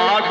8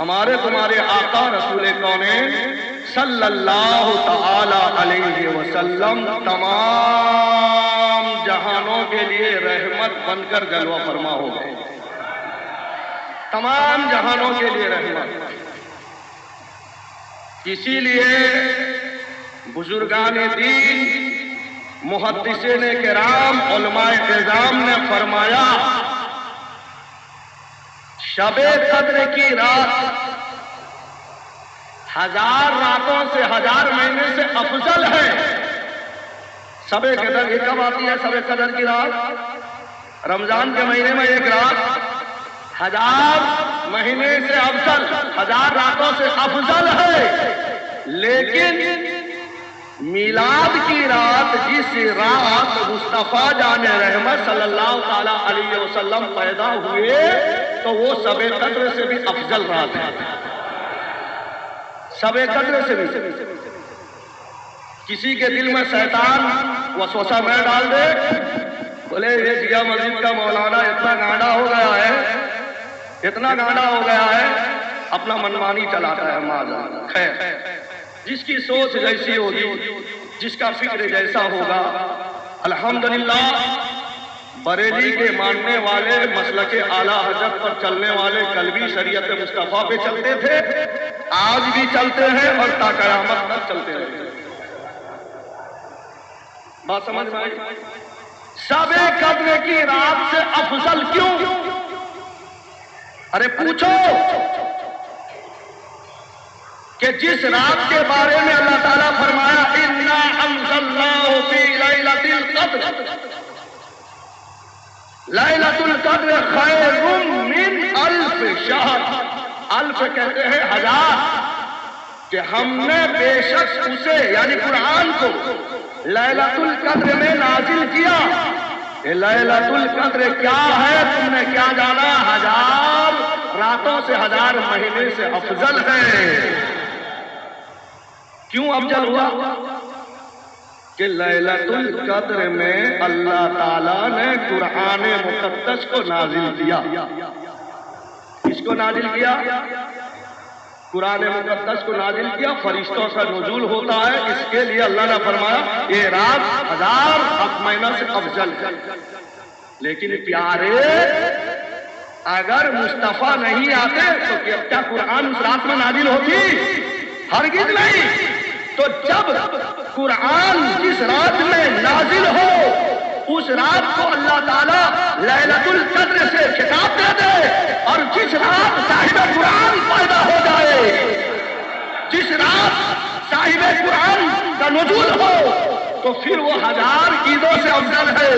ہمارے تمہارے آقا رسول کونین صلی اللہ تعالی علیہ وسلم تمام جہانوں کے لیے رحمت بن کر جلوہ فرما ہو گئے، تمام جہانوں کے لیے رحمت۔ اسی لیے بزرگان دین، محدثین کرام، علماء اعظام نے فرمایا شب قدر کی رات 1000 راتوں سے 1000 مہینے سے افضل ہے۔ شب قدر یہ کب آتی ہے؟ شب قدر کی رات رمضان کے مہینے میں ایک رات 1000 مہینے سے افضل، 1000 راتوں سے افضل ہے۔ لیکن میلاد کی رات، جس رات مصطفیٰ جان رحمت صلی اللہ تعالی علیہ وسلم پیدا ہوئے، تو وہ شب قدر سے بھی افضل رات ہے، شب قدر سے بھی۔ کسی کے دل میں شیطان وسوسہ میں ڈال دے، بولے یہ جیا مسجد کا مولانا اتنا گانڈا ہو گیا ہے، اتنا گانڈا ہو گیا ہے، اپنا منمانی چلاتا ہے۔ معاذ خیر، جس کی سوچ جیسی ہوگی، جس کا فکر جیسا ہوگا۔ الحمدللہ بریلی کے ماننے والے مسلک اعلیٰ حضرت پر چلنے والے قلبی شریعت مصطفیٰ پہ چلتے تھے، آج بھی چلتے ہیں اور تا قیامت تک چلتے رہیں گے۔ بات سمجھ میں آئی؟ شب قدر کی رات سے افضل کیوں؟ ارے پوچھو کہ جس رات کے بارے میں اللہ تعالیٰ فرمایا اِنَّا أَنزَلْنَاهُ فِي لَيْلَةِ الْقَدْرِ، لَيْلَةُ الْقَدْرِ خَيْرٌ مِّنْ أَلْفِ شَهْرٍ، الف کہتے ہیں 1000، کہ ہم نے بے شک اسے یعنی قرآن کو لیلۃ القدر میں نازل کیا۔ یہ لیلۃ القدر کیا ہے؟ تم نے کیا جانا؟ 1000 راتوں سے 1000 مہینے سے افضل ہے۔ کیوں افضل ہوا؟ کہ لیلۃ القدر میں اللہ تعالیٰ نے قرآن مقدس کو نازل کیا۔ کس کو نازل کیا؟ قرآن مقدس کو نازل کیا۔ فرشتوں کا نزول ہوتا ہے، اس کے لیے اللہ نے فرمایا یہ رات 1000 مہینہ سے افضل ہے۔ لیکن پیارے، اگر مصطفیٰ نہیں آتے تو کیا قرآن اس رات میں نازل ہوتی؟ ہرگز نہیں۔ تو جب قرآن جس رات میں نازل ہو، اس رات کو اللہ تعالیٰ لیلۃ القدر سے خطاب دے دے، اور جس رات صاحب قرآن پیدا ہو جائے، جس رات صاحب قرآن کا نزول ہو، تو پھر وہ 1000 عیدوں سے افضل ہے،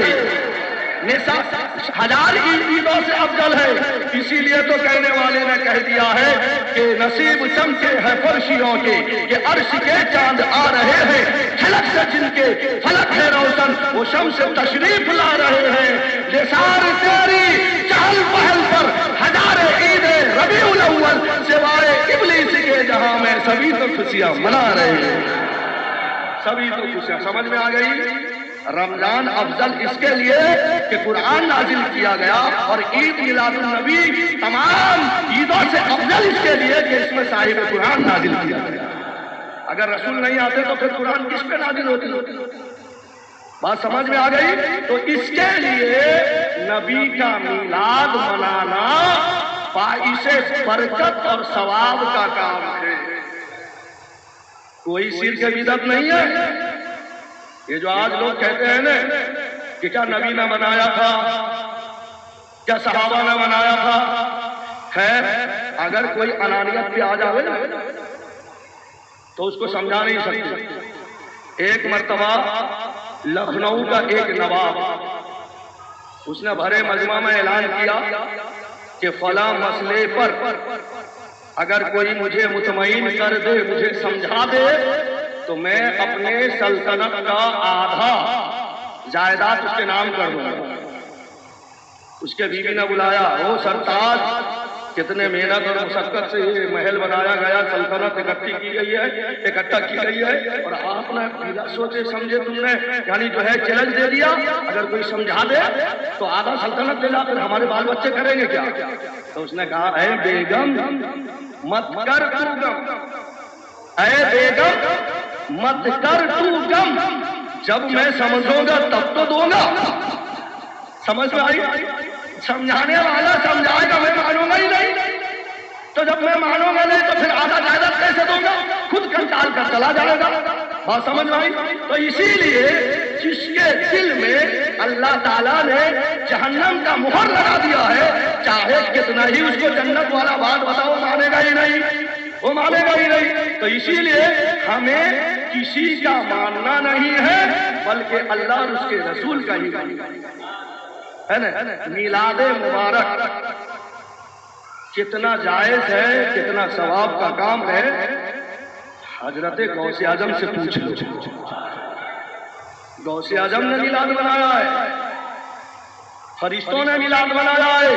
1000 عیدوں سے افضل ہے۔ اسی لیے تو کہنے والے نے کہہ دیا ہے کہ نصیب چمکے ہیں فرشیوں کے، کہ عرش کے چاند آ رہے ہیں، کھلک سے جن کے فلک ہے روشن، وہ شمس تشریف لا رہے ہیں۔ نثار تیری چہل پہل پر 1000 عید ربیع الاول، سوائے ابلیس کے جہاں میں سبھی تو خوشیاں منا رہے ہیں، سبھی تو خوشیاں۔ سمجھ میں آ گئی؟ رمضان افضل اس کے لیے کہ قرآن نازل کیا گیا، اور عید میلاد النبی تمام عیدوں سے افضل اس کے لیے کہ اس میں صاحب قرآن نازل کیا گیا۔ اگر رسول نہیں آتے تو پھر قرآن کس پہ نازل ہوتی؟ بات سمجھ میں آ گئی؟ تو اس کے لیے نبی کا میلاد منانا باعث برکت اور ثواب کا کام ہے، کوئی شرک بدعت نہیں ہے۔ یہ جو آج لوگ کہتے ہیں نا کہ کیا نبی نے منایا تھا، کیا صحابہ نے منایا تھا، خیر اگر کوئی انانیت پہ آ جائے نا تو اس کو سمجھا نہیں سکتے۔ ایک مرتبہ لکھنؤ کا ایک نواب، اس نے بھرے مجمع میں اعلان کیا کہ فلاں مسئلے پر اگر کوئی مجھے مطمئن کر دے، مجھے سمجھا دے، تو میں اپنے سلطنت کا آدھا جائیداد اس کے نام کر دوں گا۔ اس کے بیوی نے بلایا، او سرتاج کتنے محنت اور مشقت سے یہ محل بنایا گیا، سلطنت اکٹھی کی گئی ہے، اکٹھا کی گئی ہے، اور آپ نے بلا سوچے سمجھے تم نے یعنی جو ہے چیلنج دے دیا، اگر کوئی سمجھا دے تو آدھا سلطنت دے لا، پھر ہمارے بال بچے کریں گے کیا؟ تو اس نے کہا اے بیگم مت کر تو غم، اے بیگم مت کر تو غم، جب میں سمجھوں گا تب تو دوں گا۔ سمجھ میں آئی؟ سمجھانے والا سمجھائے گا، میں مانوں گا ہی نہیں، تو جب میں مانوں گا نہیں تو پھر آدھا جائیداد کیسے دوں گا؟ خود کنٹال کر چلا جائے گا۔ بات سمجھ میں آئی؟ تو اسی لیے جس کے دل میں اللہ تعالیٰ نے جہنم کا مہر لگا دیا ہے، چاہے کتنا ہی اس کو جنت والا بات بتاؤ مانے گا ہی نہیں، وہ مانے گا ہی نہیں۔ تو اسی لیے ہمیں کسی کا ماننا نہیں ہے بلکہ اللہ اور اس کے رسول کا ہی ہے نا۔ میلاد مبارک کتنا جائز ہے، کتنا ثواب کا کام ہے، حضرت غوث اعظم سے پوچھ لو۔ غوث اعظم نے میلاد بنایا ہے، فرشتوں نے میلاد بنایا ہے،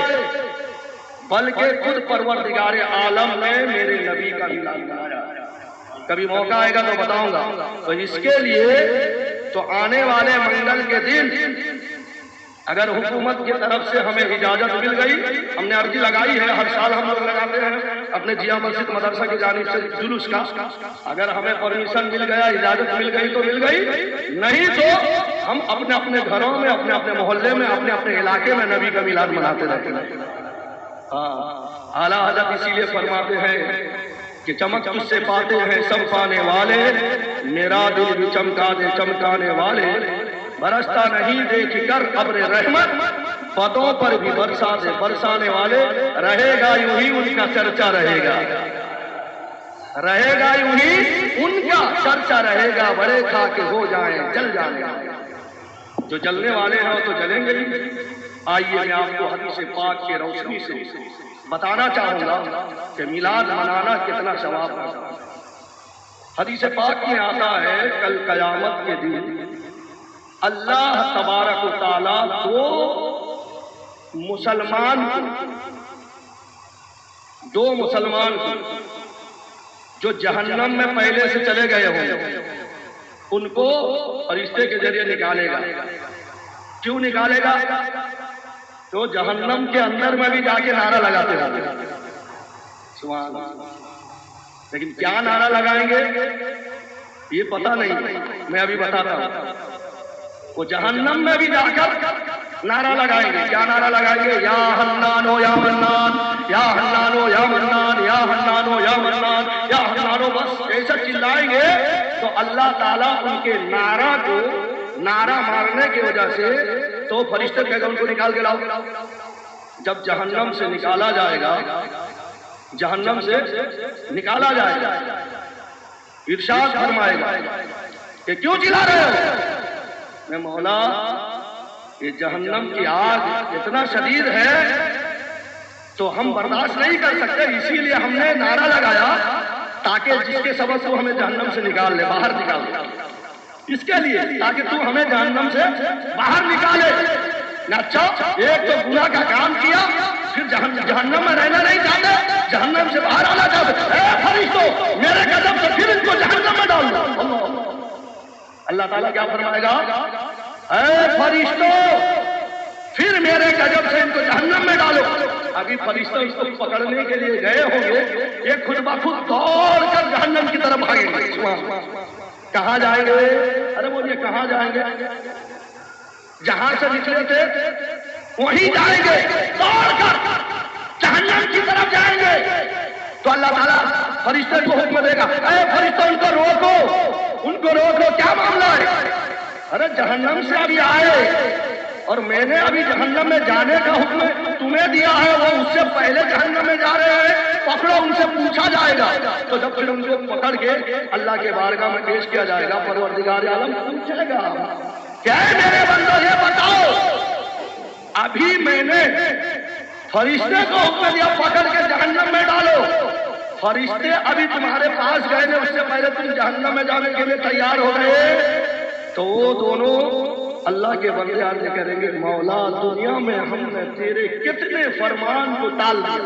بلکہ خود پروردگار عالم نے میرے نبی کا میلاد بنایا ہے۔ کبھی موقع آئے گا تو بتاؤں گا۔ تو اس کے لیے تو آنے والے منگل کے دن اگر حکومت کی طرف سے ہمیں اجازت مل گئی، ہم نے عرضی لگائی ہے، ہر سال ہم لوگ لگاتے ہیں اپنے جیا مسجد مدرسہ کی جانب سے جلوس کا، اگر ہمیں پرمیشن مل گیا، اجازت مل گئی تو مل گئی، نہیں تو ہم اپنے اپنے گھروں میں، اپنے اپنے محلے میں، اپنے اپنے علاقے میں نبی کا میلاد مناتے رہتے ہیں۔ اعلیٰ حضرت اسی لیے فرماتے ہیں کہ چمک تجھ سے پاتے ہیں سب پانے والے، میرا دل بھی چمکا دے چمکانے والے، برستا نہیں دیکھ کر ابر رحمت، پتوں پر بھی برسا دے برسانے والے، رہے گا یوں ہی ان کا چرچا رہے گا، رہے گا یوں ہی ان کا چرچا رہے گا، بڑے کھا کے ہو جائیں جل جائیں گا۔ جو جلنے والے ہیں وہ تو جلیں گے ہی۔ آئیے میں آپ کو حدیث پاک کے روشنی سے بتانا چاہوں گا کہ میلاد منانا کتنا ثواب ہے۔ حدیث پاک میں آتا ہے کل قیامت کے دن اللہ تبارک و تعالیٰ دو مسلمان کو جو جہنم میں پہلے سے چلے گئے ہوں ان کو فرشتے کے ذریعے نکالے گا۔ کیوں نکالے گا؟ تو جہنم کے اندر میں بھی جا کے نعرہ لگاتے ہیں، سبحان اللہ۔ لیکن کیا نعرہ لگائیں گے یہ پتہ نہیں، میں ابھی بتاتا ہوں۔ وہ جہنم میں بھی جا کر نعرہ لگائیں گے۔ کیا نعرہ لگائیں گے؟ یا حنانو یا منان، یا حنانو یا منان، یا حنانو یا منان، یا حنانو، بس ایسا چلائیں گے تو اللہ تعالیٰ ان کے نعرہ کو، نعرہ مارنے کی وجہ سے، تو فرشتے کہے گا ان کو نکال کے لاؤ۔ جب جہنم سے نکالا جائے گا، جہنم سے نکالا جائے گا، ارشاد فرمائے گا کہ کیوں چلا رہے ہو؟ میں مولا یہ جہنم کی آگ اتنا شدید ہے تو ہم برداشت نہیں کر سکتے، اسی لیے ہم نے نعرہ لگایا تاکہ جس کے سبب سے ہمیں جہنم سے نکال لے، باہر نکال لے، اس کے لیے تاکہ تو ہمیں جہنم سے باہر نکالے۔ اچھا ایک تو گناہ کا کام کیا، پھر جہنم میں رہنا نہیں چاہتے، جہنم سے باہر آنا چاہتے، اے فرشتوں میرے قدم سے پھر ان کو جہنم میں ڈال دو۔ اللہ تعالیٰ کیا فرمائے گا؟ اے فرشتوں پھر میرے غضب سے ان کو جہنم میں ڈالو۔ ابھی فرشتوں اس کو پکڑنے کے لیے گئے ہوں گے، یہ خود بخود دوڑ کر جہنم کی طرف بھاگیں گے۔ کہاں جائیں گے؟ ارے بولیے کہاں جائیں گے؟ جہاں سے نکلے تھے وہیں جائیں گے، دوڑ کر جہنم کی طرف جائیں گے۔ تو اللہ تعالیٰ فرشتے کو حکم دے گا، اے فرشتوں ان کو روکو، ان کو روکو، کیا معاملہ ہے؟ ارے جہنم سے ابھی آئے اور میں نے ابھی جہنم میں جانے کا حکم تمہیں دیا ہے، وہ اس سے پہلے جہنم میں جا رہے ہیں، پکڑو، ان سے پوچھا جائے گا۔ تو جب پھر ان کو پکڑ کے اللہ کے بارگاہ میں پیش کیا جائے گا، پروردگار عالم پوچھے گا کہ اے میرے بندو یہ بتاؤ، ابھی میں نے فرشتے کو حکم دیا پکڑ کے جہنم میں ڈالو، فرشتے ابھی تمہارے پاس گئے نے، اس سے پہلے تم جہنم میں جانے کے لیے تیار ہو گئے۔ تو وہ دونوں اللہ کے بندے آتے کریں گے، مولا دنیا میں ہم نے تیرے کتنے فرمان کو ٹال دیا،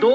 2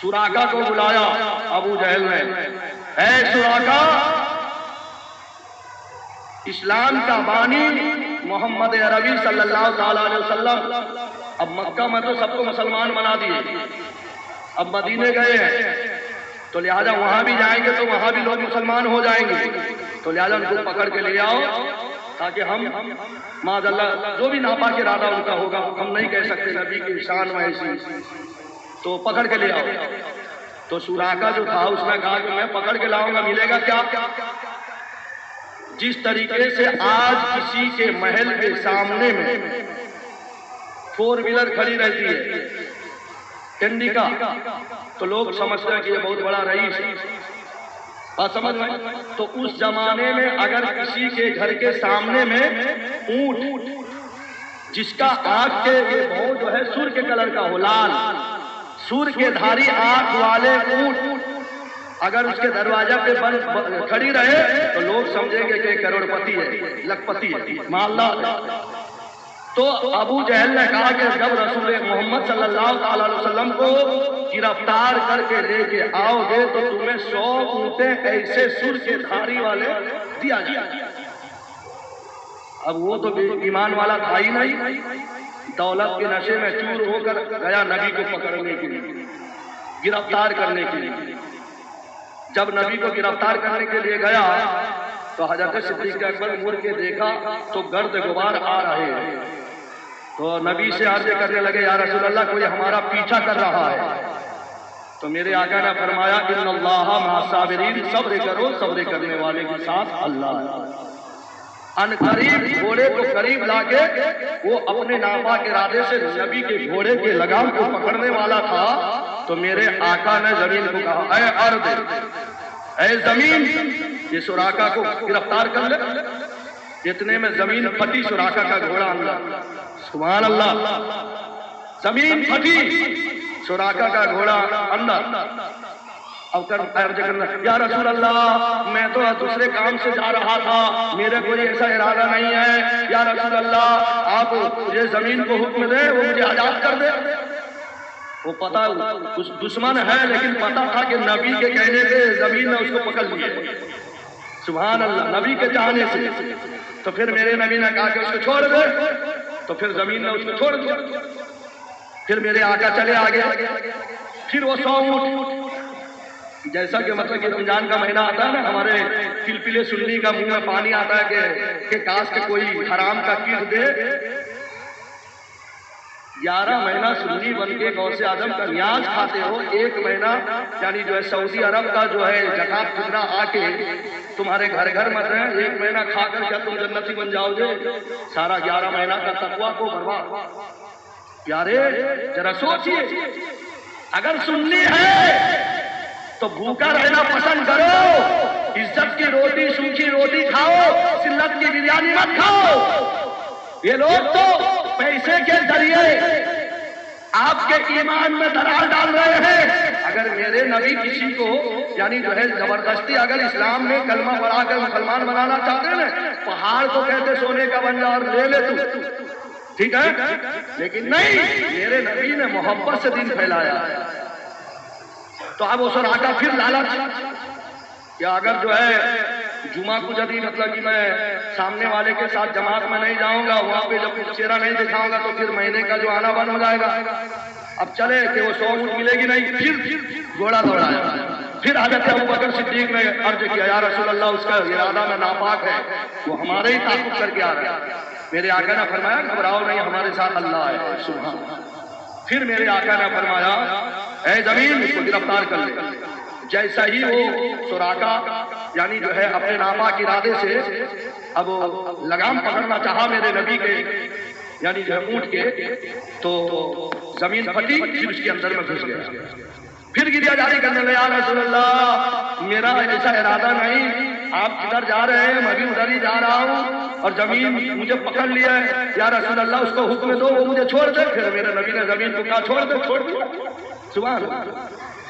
سراقہ کو بلایا ابو جہل نے، اے سراقہ، اسلام کا بانی محمد عربی صلی اللہ تعالی علیہ وسلم اب مکہ میں تو سب کو مسلمان بنا دیے، اب مدینے گئے ہیں تو لہذا وہاں بھی جائیں گے تو وہاں بھی لوگ مسلمان ہو جائیں گے، تو لہذا ان کو پکڑ کے لے آؤ تاکہ ہم معاذ اللہ جو بھی ناپاک ارادہ ان کا ہوگا ہم نہیں کہہ سکتے نبی کی شان میں ایسی، تو پکڑ کے لے آؤ۔ تو سراقہ جو تھا اس نے کہا کہ میں پکڑ کے لاؤں گا، ملے گا کیا؟ جس طریقے سے آج کسی کے محل کے سامنے میں 4 ویلر کھڑی رہتی ہے انڈیکا، تو لوگ سمجھتے ہیں کہ یہ بہت بڑا رئیس ہے، بات سمجھ میں؟ تو اس زمانے میں اگر کسی کے گھر کے سامنے میں اونٹ جس کا آنکھ کے یہ بہت جو ہے سر کے کلر کا ہو، لال سور کے دھاری آنکھ والے اونٹ اگر اس کے دروازہ پہ کھڑی رہے تو لوگ سمجھیں گے کہ کروڑ پتی ہے، لکھ پتی ہے، مالدار۔ تو ابو جہل نے کہا کہ جب رسول محمد صلی اللہ علیہ وسلم کو گرفتار کر کے لے کے آؤ گے تو تمہیں 100 اونٹیں ایسے سر کے دھاری والے دیا جائے۔ اب وہ تو ایمان والا تھا ہی نہیں، دولت کے نشے میں چور ہو کر گیا نبی کو پکڑنے کے لیے، گرفتار کرنے کے لیے۔ جب نبی کو گرفتار کرنے کے لیے گیا تو حضرت صدیق اکبر مڑ کے دیکھا تو گرد غبار آ رہے ہیں، تو نبی سے عرض کرنے لگے یا رسول اللہ کوئی ہمارا پیچھا کر رہا ہے، تو میرے آقا نے فرمایا ان اللہ مع الصابرین، صبر کرو صبر کرنے والے کے ساتھ اللہ ہے۔ ان قریب گھوڑے کو قریب لا کے وہ اپنے ناپاک ارادے سے نبی کے گھوڑے کے لگام کو پکڑنے والا تھا، تو میرے آقا نے زمین کو کہا اے ارض، اے زمین، یہ سراقہ کو گرفتار کر لے۔ اتنے میں زمین پھٹی، سراقہ کا گھوڑا اندر، سبحان اللہ، زمین پھٹی، سراقہ کا گھوڑا اندر۔ اب کرنا یا رسول اللہ میں تو دوسرے کام سے جا رہا تھا، میرا کوئی ایسا ارادہ نہیں ہے، یا رسول اللہ آپ مجھے زمین کو حکم دیں وہ مجھے آزاد کر دے۔ وہ پتا کچھ دشمن ہے لیکن پتا تھا کہ نبی کے کہنے پہ زمین نے اس کو پکڑ لیا، سبحان اللہ، نبی کے چاہنے سے۔ تو پھر میرے نبی نے کہا کہ اس کو چھوڑ دے، تو پھر زمین نے اس کو چھوڑ دیا۔ پھر میرے آقا چلے آگے، پھر وہ 100 اونٹ، جیسا کہ مطلب کہ رمضان کا مہینہ آتا ہے نا، ہمارے پلپلے سنی کا منہ میں پانی آتا ہے کہ کاش کہ کوئی حرام کا کیٹ دے۔ 11 مہینہ سنی بن کے غوث اعظم کا نیاز کھاتے ہو، 1 مہینہ یعنی جو ہے سعودی عرب کا جو ہے زکات فتنہ آ کے تمہارے گھر گھر مت رہے، 1 مہینہ کھا کر کیا تم جنتی بن جاؤ گے؟ سارا 11 مہینہ کا تقویٰ کو برباد۔ پیارے ذرا سوچئے، اگر سنی ہے تو بھوکا رہنا پسند کرو، عزت کی روٹی سوکھی روٹی کھاؤ، سلت کی بریانی مت کھاؤ۔ یہ لوگ تو پیسے کے ذریعے آپ کے ایمان میں دراڑ ڈال رہے ہیں۔ اگر میرے نبی کسی کو یعنی جو ہے زبردستی اگر اسلام میں کلمہ پڑھا کر مسلمان بنانا چاہتے ہیں نا، پہاڑ کو کہتے سونے کا بن جا اور لے لے تو ٹھیک ہے، لیکن نہیں، میرے نبی نے محبت سے دین پھیلایا۔ تو اب وہ سراقہ پھر لالچ کہ اگر جو ہے جمعہ کو جدی مطلب کہ میں سامنے والے کے ساتھ جماعت میں نہیں جاؤں گا، وہاں پہ جب چہرہ نہیں دکھاؤں گا تو پھر مہینے کا جو آنا بند ہو جائے گا۔ اب چلے کہ وہ 100 اونٹ ملے گی نہیں، پھر گھوڑا دوڑایا۔ پھر حضرت ابوبکر صدیق نے عرض کیا یا رسول اللہ اس کا ارادہ میں ناپاک ہے، وہ ہمارے ہی تعاقب کر کے آ رہا ہے۔ میرے آقا نے فرمایا گھبراؤ نہیں، ہمارے ساتھ اللہ ہے، سبحان اللہ۔ پھر میرے آقا نے فرمایا اے زمین اس کو گرفتار کر لے۔ جیسا ہی وہ سراقہ یعنی جو ہے اپنے ناپاک ارادے سے اب لگام پکڑنا چاہا میرے نبی کے یعنی جو ہے اونٹ کے، تو زمین پھٹی، پھر اس کے اندر میں گھس گیا۔ پھر گریا جاری کرنے لگا یا رسول اللہ میرا ایسا ارادہ نہیں، آپ کدھر جا رہے ہیں، میں بھی ادھر ہی جا رہا ہوں اور زمین مجھے پکڑ لیا ہے، یا رسول اللہ اس کو حکم دو وہ مجھے چھوڑ دے۔ پھر میرے نبی نے زمین کو کہا چھوڑ دے، چھوڑ دیا۔ سبحان اللہ،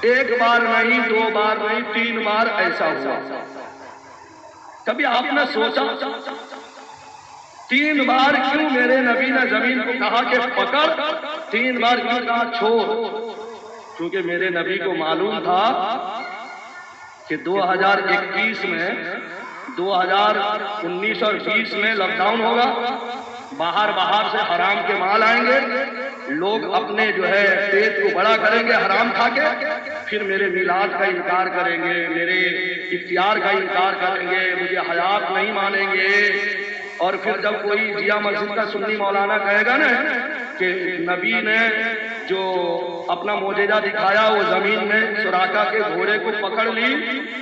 1 بار نہیں، 2 بار نہیں، 3 بار ایسا ہوا۔ کبھی آپ نے سوچا 3 بار کیوں میرے نبی نے زمین کو کہا کہ پکڑ، 3 بار کیوں کہا چھوڑ؟ کیونکہ میرے نبی کو معلوم تھا کہ 2021 میں 2019 اور 20 میں لاک ڈاؤن ہوگا، باہر سے حرام کے مال آئیں گے، لوگ اپنے جو ہے پیٹ کو بڑا کریں گے حرام کھا کے، پھر میرے میلاد کا انکار کریں گے، میرے اختیار کا انکار کریں گے، مجھے حیات نہیں مانیں گے۔ اور پھر جب کوئی جیا مسجد کا سنی مولانا کہے گا نا کہ نبی نے جو اپنا معجزہ دکھایا وہ زمین میں سراقہ کے گھوڑے کو پکڑ لی،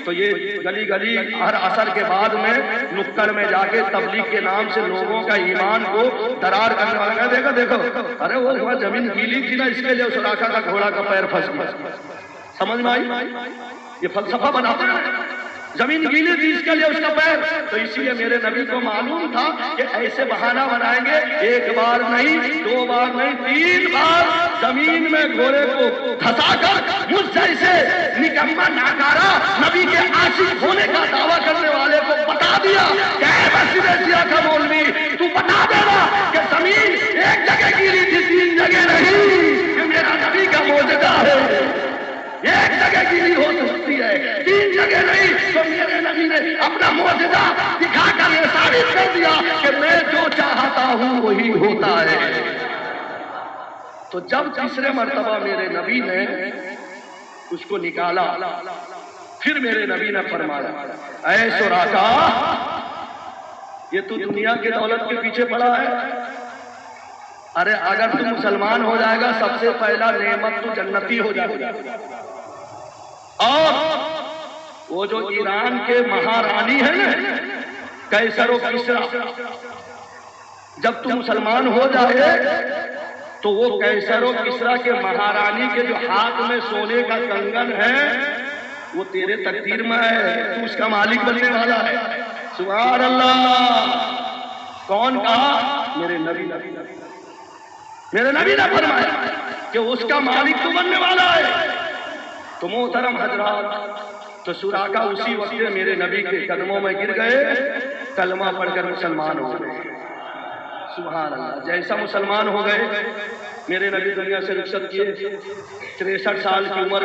تو یہ گلی گلی ہر عصر کے بعد میں نکڑ میں جا کے تبلیغ کے نام سے لوگوں کا ایمان کو درار کرنے والا کہا دیکھو ارے وہ زمین گیلی تھی نا اس کے لیے سراقہ کا گھوڑا کا پیر پھنس گیا۔ سمجھ میں آئی؟ یہ فلسفہ بناتے ہیں، زمین گیلی تھی اس کے لیے اس کا پیر، تو اسی لیے میرے نبی کو معلوم تھا کہ ایسے بہانہ بنائیں گے، ایک بار نہیں، 2 بار نہیں، 3 بار زمین میں گھوڑے کو دھسا کر مجھ جیسے نکما ناکارہ نبی کے عاشق ہونے کا دعویٰ کرنے والے کو بتا دیا کہ اے مسجد سیاہ کا مولوی تو بتا دینا کہ زمین ایک جگہ گیلی تھی 3 جگہ نہیں، یہ میرا نبی کا معجزہ ہے، ایک جگہ گیلی ہو سکتی ہے 3 جگہ نہیں، تو میرے نبی نے اپنا معجزہ دکھا کر یہ ثابت کر دیا کہ میں جو چاہتا ہوں وہی ہوتا ہے۔ تو جب تیسرے مرتبہ میرے نبی نے اس کو نکالا، پھر میرے نبی نے فرمایا اے سراقہ یہ تو دنیا کی دولت کے پیچھے پڑا ہے، ارے اگر تو مسلمان ہو جائے گا سب سے پہلا نعمت تو جنتی ہو جائے گا۔ اور وہ جو ایران کے مہارانی ہے نا قیصر و کسریٰ، جب تو مسلمان ہو جائے تو وہ قیصر و کسریٰ کے مہارانی کے جو ہاتھ میں سونے کا کنگن ہے وہ تیرے تقدیر میں ہے، تو اس کا مالک بننے والا ہے۔ سبحان اللہ! کون کہا؟ میرے نبی نے فرمایا کہ اس کا مالک تو بننے والا ہے۔ تو محترم حضرات، تو سراقہ اسی وقت میرے نبی کے قدموں میں گر گئے، کلمہ پڑھ کر مسلمان ہو گئے۔ سبحان اللہ! جیسا مسلمان ہو گئے، میرے نبی دنیا سے رخصت کیے، 63 سال کی عمر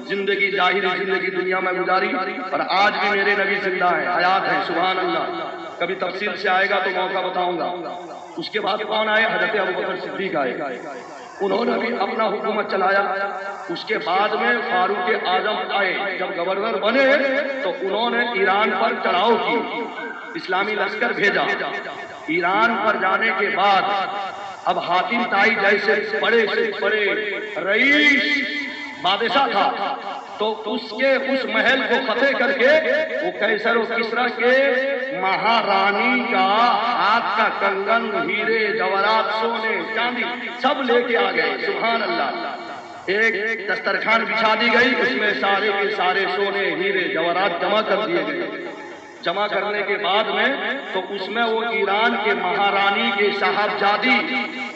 زندگی ظاہری زندگی دنیا میں گزاری، اور آج بھی میرے نبی زندہ ہیں، حیات ہیں۔ سبحان اللہ! کبھی تفصیل سے آئے گا تو موقع بتاؤں گا۔ اس کے بعد کون آئے؟ حضرت ابوبکر صدیق آئے، انہوں نے بھی اپنا حکومت چلایا۔ اس کے بعد میں فاروق اعظم آئے، جب گورنر بنے تو انہوں نے ایران پر چڑھاؤ کی، اسلامی لشکر بھیجا۔ ایران پر جانے کے بعد اب حاتم طائی جیسے بڑے سے بڑے رئیس بادشاہ تھا، تو اس محل کو فتح کر کے وہ قیصر و کسریٰ کے مہارانی کا ہاتھ کا کنگن، ہیرے جواہرات، سونے چاندی سب لے کے آ گئے۔ سبحان اللہ! ایک دسترخوان بچھا دی گئی، اس میں سارے کے سارے سونے ہیرے جواہرات جمع کر دیے گئے۔ جمع کرنے کے بعد میں تو اس میں وہ ایران کے مہارانی کے صاحبزادی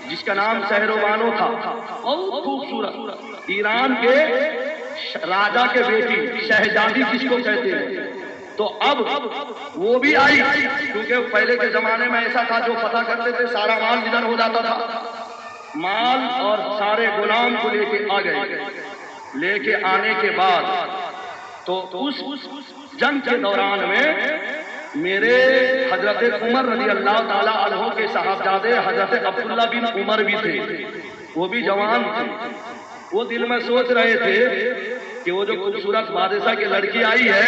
جس کا نام سہروبانو تھا، بہت خوبصورت، ایران کے راجا کے بیٹی شہزادی جس کو کہتے ہیں، تو اب وہ بھی آئی، کیونکہ پہلے کے زمانے میں ایسا تھا جو فتح کرتے تھے سارا مال ادھر ہو جاتا تھا، مال اور سارے غلام کو لے کے آ گئے۔ لے کے آنے کے بعد تو اس جنگ کے دوران میں میرے حضرت عمر رضی اللہ تعالیٰ عنہ کے صاحبزادے حضرت عبداللہ بن عمر بھی تھے، وہ بھی جوان تھے۔ وہ دل میں سوچ رہے تھے کہ وہ جو خوبصورت بادشاہ کی لڑکی آئی ہے،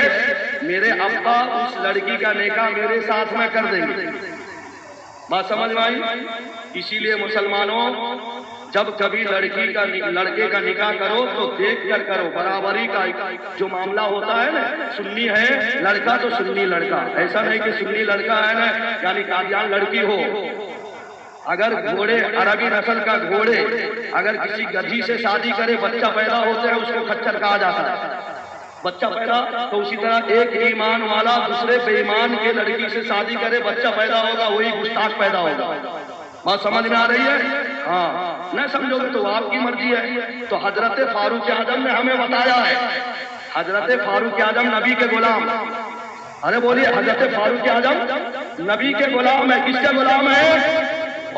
میرے ابا اس لڑکی کا نکاح میرے ساتھ میں کر دیں گے۔ بات سمجھ میں آئی؟ اسی لیے مسلمانوں، جب کبھی لڑکے کا نکاح کرو تو دیکھ کر کرو، برابری کا جو معاملہ ہوتا ہے نا، سنی ہے لڑکا تو سنی لڑکا، ایسا نہیں کہ سنی لڑکا ہے نا یعنی قادیان لڑکی ہو۔ اگر گھوڑے عربی نسل کا گھوڑے اگر کسی گدھی سے شادی کرے بچہ پیدا ہوتا ہے اس کو کھچر کہا جاتا ہے، بچہ پیدا، تو اسی طرح ایک ایمان والا دوسرے بے ایمان کے لڑکی سے شادی کرے بچہ پیدا ہوگا، وہی گستاخ پیدا ہوگا۔ بات سمجھ میں آ رہی ہے؟ ہاں، نہ سمجھو گے تو آپ کی مرضی ہے۔ تو حضرت فاروق اعظم نے ہمیں بتایا ہے، حضرت فاروق اعظم نبی کے غلام، ارے بولیے حضرت فاروق اعظم نبی کے غلام ہے۔ کس کے غلام ہے؟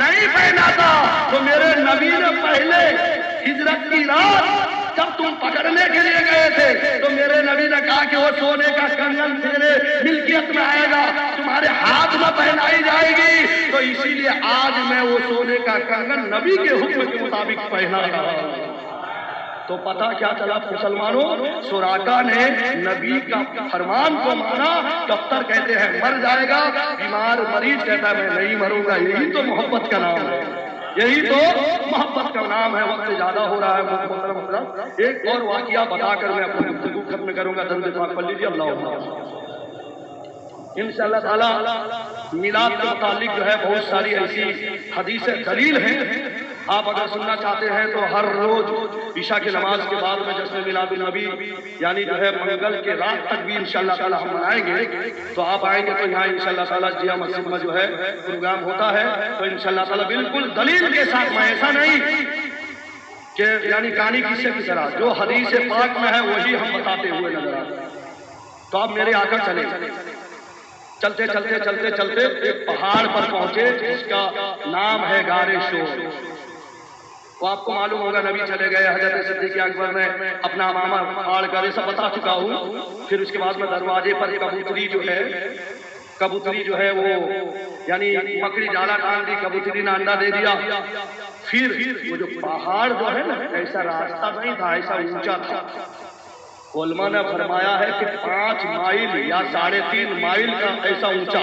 نہیں پہنا تھا تو میرے نبی نے پہلے ہجرت کی رات جب تم پکڑنے کے لیے گئے تھے تو میرے نبی نے کہا کہ وہ سونے کا کنگن تیرے ملکیت میں آئے گا، تمہارے ہاتھ میں پہنائی جائے گی، تو اسی لیے آج میں وہ سونے کا کنگن نبی کے حکم کے مطابق پہنا رہا ہوں۔ تو پتہ کیا چلا مسلمانوں، سراقہ نے نبی کا فرمان کو مانا۔ ڈاکٹر کہتے ہیں مر جائے گا، بیمار مریض کہتا ہے میں نہیں مروں گا۔ یہی تو محبت کا نام ہے، یہی تو محبت کا نام ہے۔ وقت زیادہ ہو رہا ہے، ایک اور واقعہ بتا کر میں اپنی گفتگو ختم کروں گا۔ درود پاک پڑھ لیجیے، اللہ انشاءاللہ تعالی میلاد کے متعلق جو ہے بہت ساری ایسی حدیثیں دلیل ہیں۔ آپ اگر سننا چاہتے ہیں تو ہر روز عشاء کی نماز کے بعد میں جشن میلاد النبی یعنی جو ہے منگل کے رات تک بھی انشاءاللہ تعالی ہم منائیں گے۔ تو آپ آئیں گے تو یہاں انشاءاللہ تعالی جیا مسجد میں جو ہے پروگرام ہوتا ہے، تو انشاءاللہ تعالی بالکل دلیل کے ساتھ، میں ایسا نہیں کہ یعنی کہانی قصے کی طرح، جو حدیث پاک میں ہے وہی ہم بتاتے ہوئے نظر آتے ہیں۔ تو آپ میرے آقا چلے، چلتے چلتے چلتے چلتے ایک پہاڑ پر پہنچے جس کا نام ہے غار شور۔ وہ آپ کو معلوم ہوگا نبی چلے گئے، حضرت صدیق اکبر نے اپنا امامہ پھاڑ کر، یہ سب بتا چکا ہوں۔ پھر اس کے بعد میں دروازے پر کبوتری جو ہے وہ یعنی مکڑی جالا ٹانگ دی، کبوتری نے انڈا دے دیا۔ پھر وہ جو پہاڑ جو ہے نا ایسا راستہ نہیں تھا، ایسا اونچا تھا۔ علماء نے فرمایا ہے کہ 5 مائل یا 3.5 مائل کا ایسا اونچا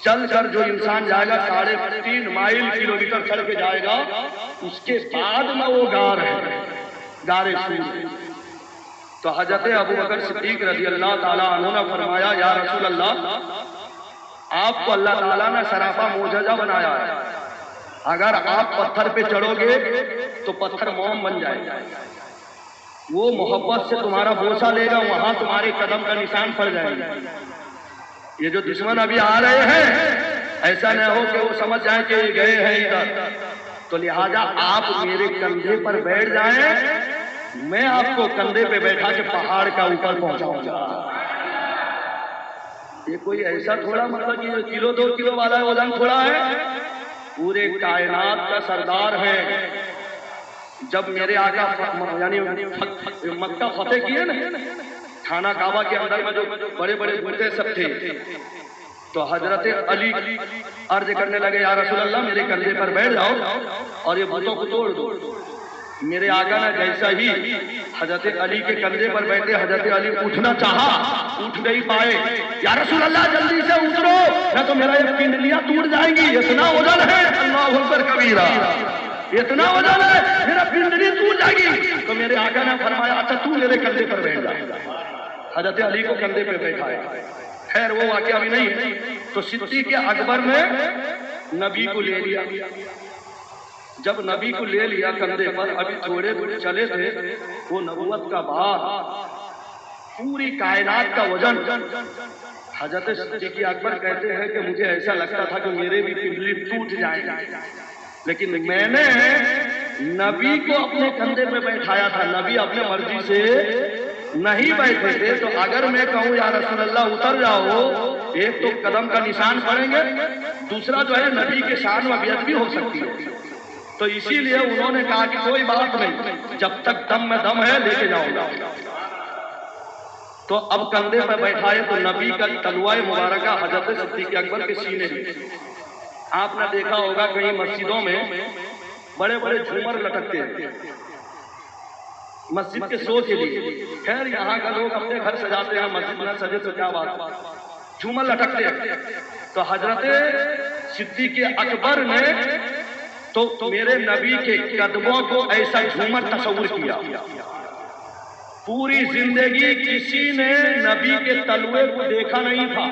چل کر جو انسان جائے گا 3.5 مائل کلومیٹر چڑھ کے جائے گا، اس کے بعد میں وہ غار ہے، غار شور۔ تو حضرت ابو بکر صدیق رضی اللہ تعالیٰ عنہ نے فرمایا یا رسول اللہ، آپ کو اللہ تعالیٰ نے سراپا معجزہ بنایا ہے، اگر آپ پتھر پہ چڑھو گے تو پتھر موم بن جائے گا، وہ محبت سے تمہارا بوسہ لے گا، وہاں تمہارے قدم کا نشان پڑ جائے گا۔ یہ جو دشمن ابھی آ رہے ہیں ایسا نہ ہو کہ وہ سمجھ جائیں کہ یہ گئے ہیں ادھر، تو لہٰذا آپ میرے کندھے پر بیٹھ جائیں، میں آپ کو کندھے پہ بیٹھا کے پہاڑ کا اوپر پہنچاؤں گا۔ یہ کوئی ایسا تھوڑا مطلب کہ کلو 2 کلو والا وزن تھوڑا ہے، پورے کائنات کا سردار ہے۔ جب میرے آقا یعنی مکہ فتح کیے نا، خانہ کعبہ کے اندر میں جو بڑے بڑے بتیں سب تھے، تو حضرت علی عرض کرنے لگے یا رسول اللہ میرے کندھے پر بیٹھ جاؤ اور یہ بتوں کو توڑ دو۔ میرے آقا نے جیسا ہی حضرت علی کے کندھے پر بیٹھے، حضرت علی اٹھنا چاہا، اٹھ نہیں پائے۔ یا رسول اللہ جلدی سے اترو نہ تو میرا یہ پنڈلیاں ٹوٹ جائیں گی، اتنا وزن ہے، اللہ اکبر کبیرہ، اتنا وزن ہے میرا پنڈلی ٹوٹ جائے گی۔ تو میرے آقا نے فرمایا اچھا تو میرے کندھے پر بیٹھ جا۔ حضرت علی کو کندھے پہ بیٹھایا۔ خیر وہ واقعہ بھی نہیں، تو صدیق اکبر نے نبی کو لے لیا۔ جب نبی کو لے لیا کندھے پر، ابھی تھوڑے دور چلے تھے، وہ نبوت کا بھار، پوری کائنات کا وزن۔ حضرت صدیق اکبر کہتے ہیں کہ مجھے ایسا لگتا تھا کہ میرے بھی پنڈلی ٹوٹ جائے گا، لیکن میں نے نبی کو اپنے کندھے پہ بیٹھایا تھا۔ نبی اپنے مرضی سے نہیں بیٹھے تھے، تو اگر میں کہوں یا رسول اللہ اتر جاؤ، ایک تو قدم کا نشان پڑیں گے، دوسرا جو ہے نبی کے شان و بیعت بھی ہو سکتی ہے۔ تو اسی لیے انہوں نے کہا کہ کوئی بات نہیں، جب تک دم میں دم ہے لے کے جاؤں گا۔ تو اب کندھے پہ بیٹھائے تو نبی کا تلوائے مبارکہ حضرت صدیق اکبر کے سینے میں۔ آپ نے دیکھا ہوگا کئی مسجدوں میں بڑے بڑے جھومر لٹکتے ہیں مسجد کے شو کے لیے۔ خیر یہاں کا لوگ اپنے گھر سجاتے ہیں، مسجد نہ سجے تو کیا بات، جھومر لٹکتے ہیں۔ تو حضرت صدیق اکبر نے تو میرے نبی کے قدموں کو ایسا جھومر تصور کیا۔ پوری زندگی کسی نے نبی کے تلوے کو دیکھا نہیں تھا۔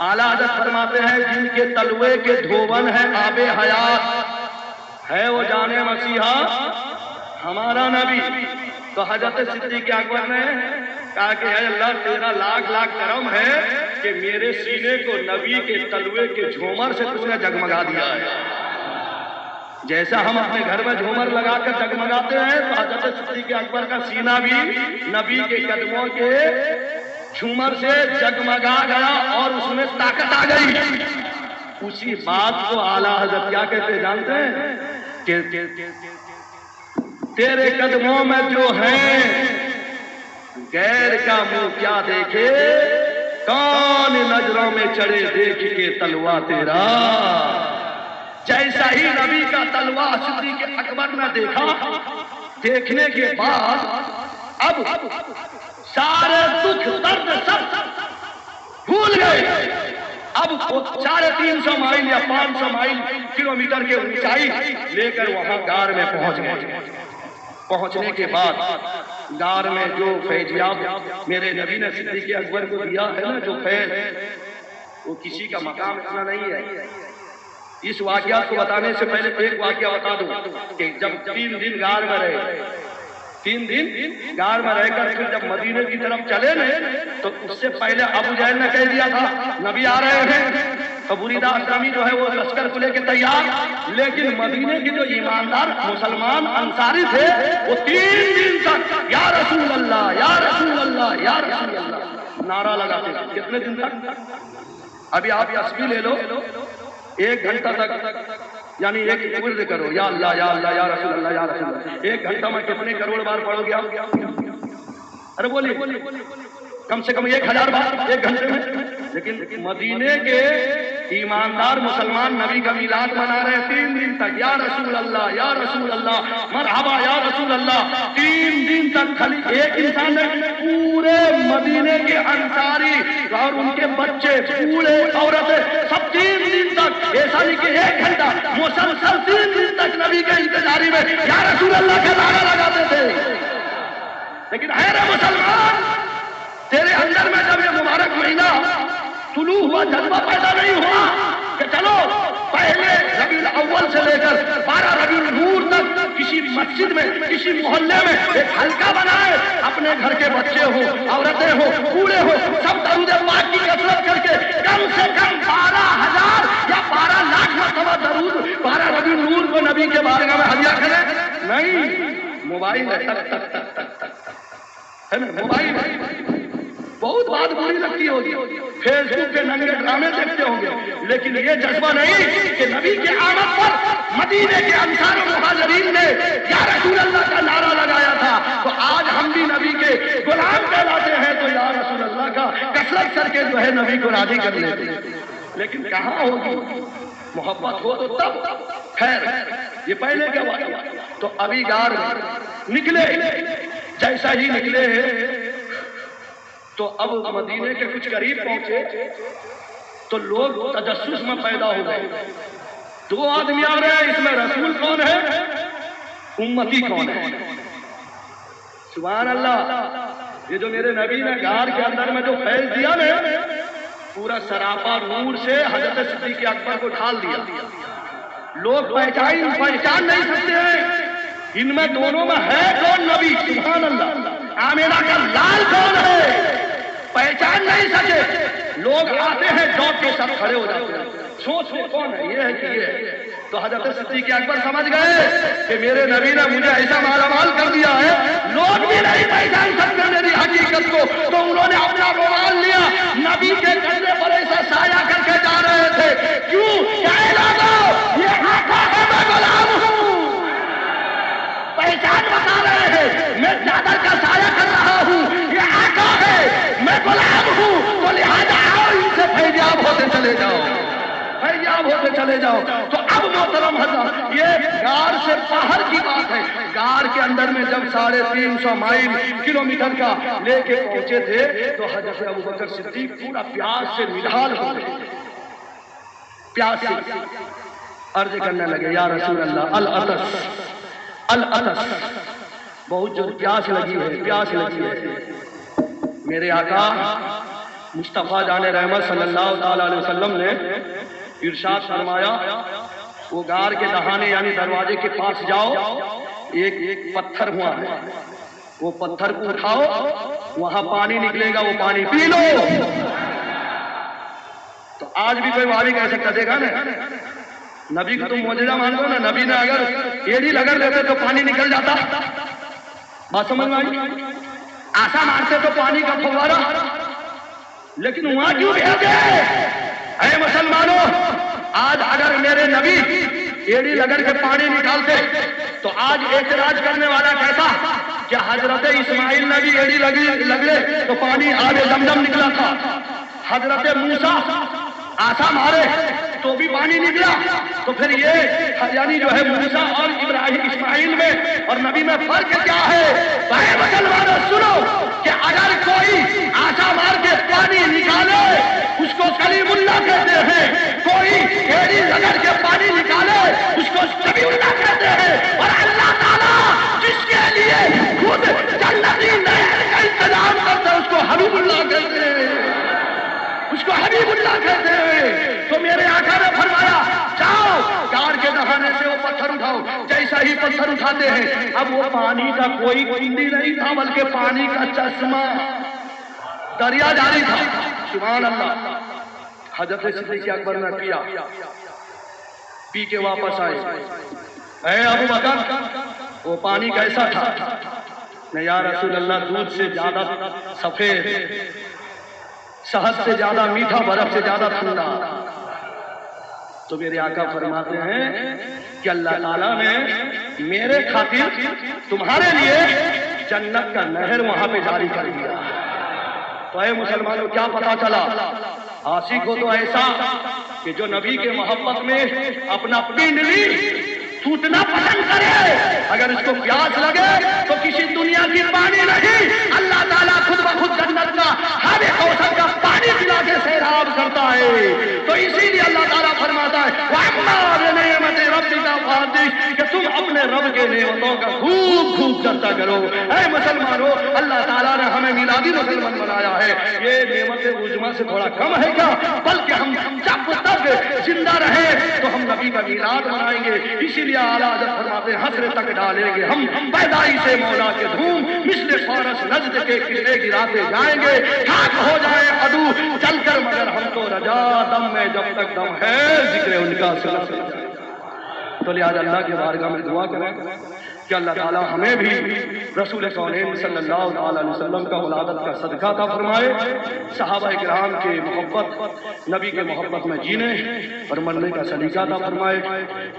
اعلیٰ حضرت فرماتے ہیں جن کے تلوے کے دھوون ہے آب حیات، ہے وہ جان مسیحا ہمارا نبی۔ تو حضرت صدیق اکبر نے کہا کہ اے اللہ تیرا لاکھ لاکھ کرم ہے کہ میرے سینے کو نبی کے تلوے کے جھومر سے تو نے جگمگا دیا ہے۔ جیسا ہم اپنے گھر میں جھومر لگا کر جگمگاتے ہیں، تو حضرت صدیق اکبر کا سینہ بھی نبی کے قدموں کے جھومر سے جگمگا گیا اور اس میں طاقت آ گئی۔ اسی بات کو اعلیٰ حضرت کیا کہتے جانتے ہیں کہ تیرے قدموں میں جو ہیں غیر کا منہ کیا دیکھے، کون نظروں میں چڑھے دیکھ کے تلوا تیرا، جیسا ہی نبی کا تلوا صدیق اکبر نے دیکھا، دیکھنے کے بعد اب سارے دکھ درد سب بھول گئے. اب 350 مائل یا 500 مائل کلومیٹر کے اونچائی لے کر وہاں غار میں پہنچ گئے. پہنچنے کے بعد غار میں جو فیضیاب میرے نبی نے صدیق اکبر کو دیا ہے نا، جو فیض، وہ کسی کا مقام اتنا نہیں ہے. اس واقعات کو بتانے سے پہلے ایک واقعہ بتا دوں کہ جب 3 دن غار میں رہے، 3 دن غار میں رہ کر پھر جب مدینے کی طرف چلے نا، تو اس سے پہلے ابو جہل نے کہہ دیا تھا نبی آ رہے ہیں. تو بریدہ اسلامی جو ہے وہ لشکر کو لے کے تیار، لیکن مدینے کے جو ایماندار مسلمان انصاری تھے وہ 3 دن تک یا رسول اللہ یا رسول اللہ یا رسول اللہ نعرہ لگاتے تھے. کتنے دن تک؟ ابھی آپ تسبیح لے لو، 1 گھنٹہ تک، یعنی ایک ورد کرو یا اللہ یا اللہ یا رسول اللہ یا رسول اللہ. 1 گھنٹہ میں کتنے کروڑ بار پڑھو گے آپ؟ ارے بولیے، کم سے کم 1000 بار 1 گھنٹے میں. لیکن مدینے کے ایماندار مسلمان نبی کا میلاد منا رہے 3 دن تک یا رسول اللہ یا رسول اللہ مرحبا یا رسول اللہ. 3 دن تک خالی ایک انسان ہے، پورے مدینے کے انصاری اور ان کے بچے، بوڑھے، عورتیں، سب 3 دن تک، ایسا نہیں کہ 1 گھنٹہ، مسلسل 3 دن تک نبی کے انتظاری میں یا رسول اللہ کا نعرہ لگاتے تھے. لیکن اے مسلمان، تیرے اندر میں جب یہ مبارک مہینہ طلوع ہوا، جذبہ پیدا نہیں ہوا کہ چلو پہلے ربیع الاول سے لے کر 12 ربیع النور تک کسی مسجد میں، کسی محلے میں ایک حلقہ بنائے، اپنے گھر کے بچے ہوں، عورتیں ہوں، بوڑھے ہوں، سب درود پاک کی کثرت کر کے کم سے کم 12,000 یا 12 لاکھ مرتبہ درود 12 ربیع النور کو نبی کے بارگاہ میں ہدیہ کریں. نہیں، موبائل ہے، تک تک تک تک تک ہے نا، موبائل ہے. بہت بات بری لگتی ہوگی، فیس بک پہ ننگے ڈرامے دیکھتے ہوں گے، لیکن یہ جذبہ نہیں کہ نبی کے آمد پر مدینے کے انصار و مہاجرین نے یا رسول اللہ کا نعرہ لگایا تھا. تو آج ہم بھی نبی کے غلام کہلاتے ہیں، تو یا رسول اللہ کا کثرت کر کے جو ہے نبی کو راضی کر لیتے ہیں. لیکن کہاں ہوگی محبت؟ ہو تو تب. خیر، یہ پہلے کا واقعہ. تو ابھی غار میں نکلے، جیسا ہی نکلے تو اب مدینے کے کچھ قریب پہنچے تو لوگ تجسس میں پیدا ہو گئے. 2 آدمی آ رہے ہیں، اس میں رسول کون ہے، امتی کون ہے؟ سبحان اللہ. یہ جو میرے نبی نے غار کے اندر میں جو فیض دیا نا، پورا سراپا نور سے حضرت صدیق اکبر کو ڈھال دیا. لوگ پہچان نہیں سکتے ہیں ان میں دونوں میں ہے کون نبی. سبحان اللہ. آمینہ کا لال کون ہے، پہچان نہیں سکے. لوگ آتے ہیں دوڑ کے سب کھڑے ہو جاتے ہیں، سوچ کون ہے، یہ ہے کہ یہ ہے. تو حضرت صدیق اکبر سمجھ گئے کہ میرے نبی نے مجھے ایسا مالا مال کر دیا ہے، لوگ بھی نہیں پہچان سکتے میری حقیقت کو. تو انہوں نے اپنا رومال لیا، نبی کے کندھے پر ایسا سایہ کر کے جا رہے تھے. کیوں؟ یہ آقا ہے، میں غلام ہوں. پہچان بتا رہے ہیں، میں چادر کا سایہ کر رہا ہوں، یہ آقا ہے، میں غلام ہوں. تو لہذا آؤ ان سے فیضیاب ہوتے چلے جاؤ، فیضیاب ہوتے چلے جاؤ. تو اب محترم حضرات، یہ غار سے باہر کی بات ہے. غار کے اندر میں جب 350 مائل کلومیٹر کا لے کے پہنچے تھے تو حضرت ابوبکر صدیق پورا پیاس سے نڈھال ہو گئے. پیاس سے عرض کرنے لگے یا رسول اللہ العطش العطش، بہت جو پیاس لگی ہے، پیاس لگی ہے. میرے آقا مصطفیٰ جان رحمت صلی اللہ تعالی علیہ وسلم نے ارشاد فرمایا، وہ غار کے دہانے یعنی دروازے کے پاس جاؤ، ایک پتھر ہوا ہے، وہ پتھر کو اٹھاؤ، وہاں پانی نکلے گا، وہ پانی پی لو. تو آج بھی کوئی وہابی کہہ سکتا، دیکھا نا نبی کو تم معجزہ مان دو نا، نبی نے اگر ایڑی لگڑ دیتے تو پانی نکل جاتا. بات سمجھ میں آئی؟ آسا مارتے تو پانی کا فوارہ، لیکن وہاں کیوں بھیجے؟ اے مسلمانوں، نبی ایڑی لگڑ کے پانی نکالتے تو آج اعتراض کرنے والا کہتا کہ حضرت اسماعیل نبی ایڑی لگڑے تو پانی آب زمزم نکلا تھا، حضرت موسیٰ آسا مارے تو بھی پانی نکلا، تو پھر یہ یعنی جو ہے موسیٰ اور اسماعیل میں اور نبی میں فرق کیا ہے؟ بھائی مسلمانوں سنو کہ اگر کوئی آسا مار کے پانی نکالے اس کو کلیم اللہ کہتے ہیں، کوئی ایڑی رگڑ کے پانی نکالے اس کو سمیع اللہ کہتے ہیں، اور اللہ تعالیٰ جس کے لیے خود جنتی نہر کا انتظام کرتے ہیں اس کو حبیب اللہ کہتے ہیں، اس کو حبیب اللہ کہتے ہیں۔ تو میرے آقا نے فرمایا جاؤ گاڑ کے دہانے سے وہ پتھر اٹھاؤ، جیسا ہی پتھر اٹھاتے ہیں اب وہ پانی کا کوئی کنڈی نہیں تھا بلکہ پانی کا چشمہ دریا جاری تھا، سبحان اللہ۔ حضرت صدیق اکبر نے پیا، پی کے واپس آئے، اے ابو بکر وہ پانی کیسا تھا؟ میں یا رسول اللہ دودھ سے زیادہ سفید، شہد سے زیادہ میٹھا، برف سے زیادہ ٹھنڈا۔ تو میرے آقا فرماتے ہیں کہ اللہ تعالیٰ نے میرے خاطر تمہارے لیے جنت کا نہر وہاں پہ جاری کر دیا۔ تو اے مسلمانوں کیا پتا چلا؟ عاشق ہو تو ایسا کہ جو نبی کے محبت میں اپنا پنڈلی ٹوٹنا پسند کرے، اگر اس کو پیاس لگے تو کسی دنیا کی پانی نہیں، اللہ تعالیٰ خود بخود جنت کا ہر کوثر کا پانی پلا کے سیراب کرتا ہے۔ تو اسی لیے اللہ تعالیٰ فرماتا ہے وَأَمَّا بِنِعْمَتِ رَبِّكَ فَحَدِّثْ، کہ تم اپنے رب کے نعمتوں کا خوب خوب چرچا کرو۔ اے مسلمانوں اللہ تعالیٰ نے ہمیں میلادی مسلمان بنایا ہے، یہ نعمت عظمیٰ سے تھوڑا کم ہے کیا؟ بلکہ ہم جب تک زندہ رہیں تو ہم نبی کا میلاد منائیں گے۔ اسی لیے اعلیٰ حضرت فرماتے ہیں حسرے تک ڈالیں گے ہم پیدائی سے مولا کے دھوم، مثل فارس نجد کے قلعے گراتے جائیں گے، خاک ہو جائے عدو چل کر مگر ہم تو رجا دم میں جب تک دم ہے ذکر ان کا سلسلہ جائے۔ تو لہذا اللہ کے بارگاہ میں دعا کریں کہ اللہ تعالیٰ ہمیں بھی رسول کونین صلی اللہ علیہ وسلم کا ولادت کا صدقہ عطا فرمائے، صحابہ کرام کے محبت نبی کے محبت میں جینے اور مرنے کا سلیقہ عطا فرمائے۔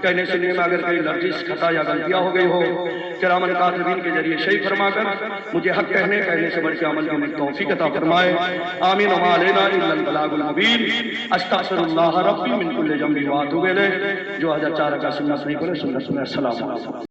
کہنے سننے میں اگر کوئی لفظ خطا یا غلطیاں ہو گئی ہو کرام کاتبین کے ذریعے صحیح فرما کر مجھے حق کہنے سے بڑھ کے عمل کرنے کی توفیق عطا فرمائے۔ آمین وما علینا الا البلاغ المبین۔ استغفر اللہ ربی من کل ذنب واتوب الیہ۔ جو حضرت چار کا سنت نہیں کرے سنت سنیں۔ السلام علیکم۔